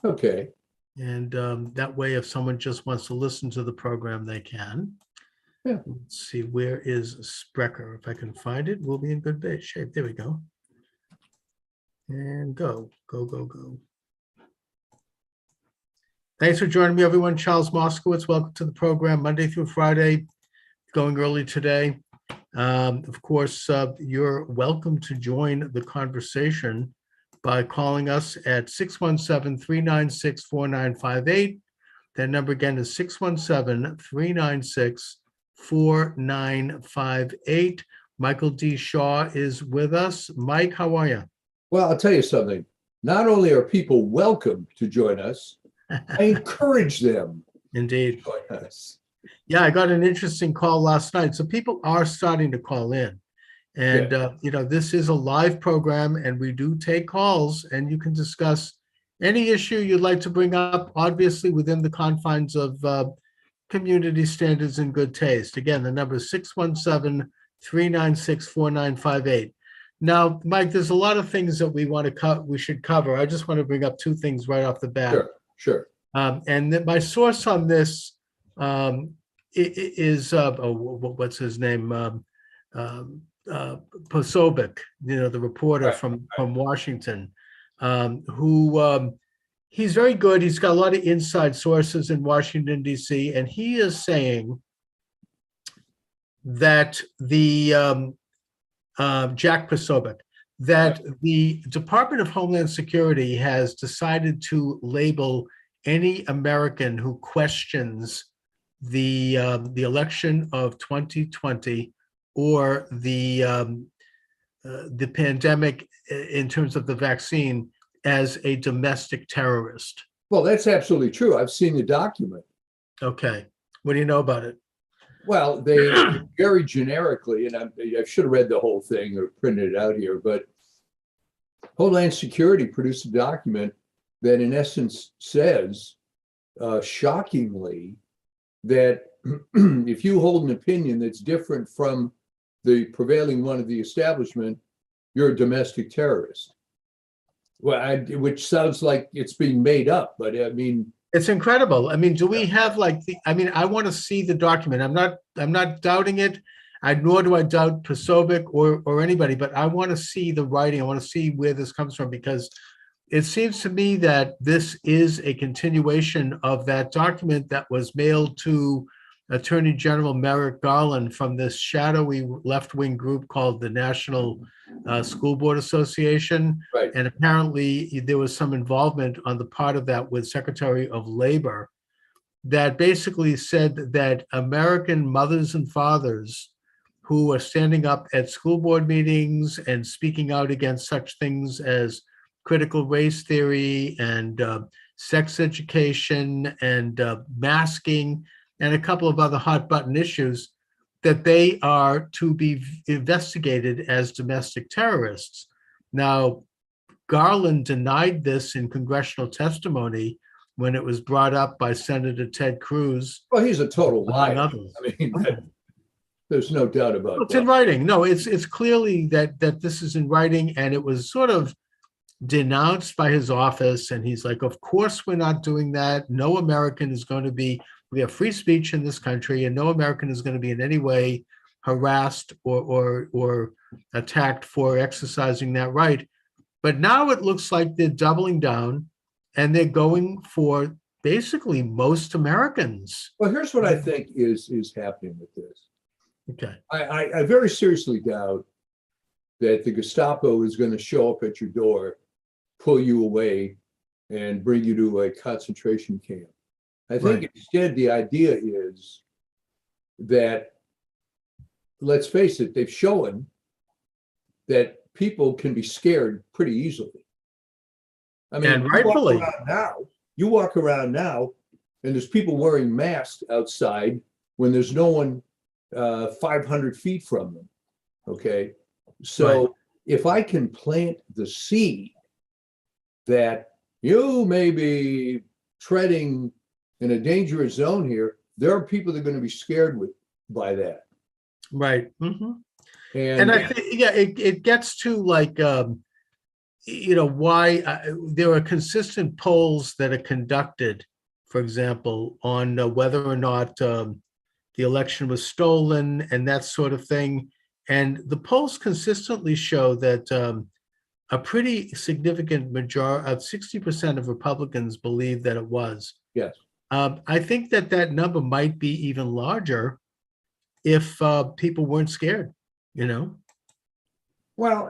Okay. And that way, if someone just wants to listen to the program, they can. Yeah. Let's see, where is Sprecher? If I can find it, we'll be in good shape. There we go. And go. Thanks for joining me, everyone. Charles Moscowitz, welcome to the program, Monday through Friday, going early today. Of course, you're welcome to join the conversation by calling us at 617-396-4958. That number again is 617-396-4958. Michael D. Shaw is with us. Mike, how are you? Well, I'll tell you something. Not only are people welcome to join us, I encourage them Indeed. to join us. Yeah, I got an interesting call last night. So people are starting to call in. And, this is a live program and we do take calls and you can discuss any issue you'd like to bring up, obviously within the confines of community standards and good taste. Again, the number is 617-396-4958. Now, Mike, there's a lot of things that we should cover. I just want to bring up two things right off the bat. Sure. And my source on this is what's his name? Posobiec, the reporter from Washington, who he's very good. He's got a lot of inside sources in Washington, D.C., and he is saying that Jack Posobiec, that the Department of Homeland Security has decided to label any American who questions the election of 2020 or the pandemic in terms of the vaccine as a domestic terrorist. Well, that's absolutely true. I've seen the document. Okay. What do you know about it? Well, they very generically, and I should have read the whole thing or printed it out here, but Homeland Security produced a document that in essence says, shockingly, that if you hold an opinion that's different from the prevailing one of the establishment, you're a domestic terrorist. Well, which sounds like it's being made up, but I mean, it's incredible. I mean, do we have I want to see the document. I'm not doubting it. Nor do I doubt Posobiec or anybody, but I want to see the writing. I want to see where this comes from, because it seems to me that this is a continuation of that document that was mailed to Attorney General Merrick Garland from this shadowy left-wing group called the National School Board Association. Right. And apparently there was some involvement on the part of that with Secretary of Labor that basically said that American mothers and fathers who are standing up at school board meetings and speaking out against such things as critical race theory and sex education and masking and a couple of other hot button issues, that they are to be investigated as domestic terrorists. Now, Garland denied this in congressional testimony when it was brought up by Senator Ted Cruz. Well, he's a total liar. I mean, there's no doubt about that. It's in writing. No, it's clearly that this is in writing, and it was sort of denounced by his office. And he's like, of course, we're not doing that. No American is going to be, we have free speech in this country, and no American is going to be in any way harassed or attacked for exercising that right. But now it looks like they're doubling down and they're going for basically most Americans. Well, here's what I think is happening with this. Okay. I very seriously doubt that the Gestapo is going to show up at your door, pull you away, and bring you to a concentration camp. I think instead the idea is that, let's face it, they've shown that people can be scared pretty easily. I mean, and rightfully. You walk around now, and there's people wearing masks outside when there's no one 500 feet from them. Okay, so if I can plant the seed that you may be treading in a dangerous zone here, there are people that are going to be scared by that. Right. Mm-hmm. And I think, it gets to like, why there are consistent polls that are conducted, for example, on whether or not the election was stolen and that sort of thing. And the polls consistently show that a pretty significant majority of 60% of Republicans believe that it was. Yes. I think that number might be even larger if people weren't scared, Well,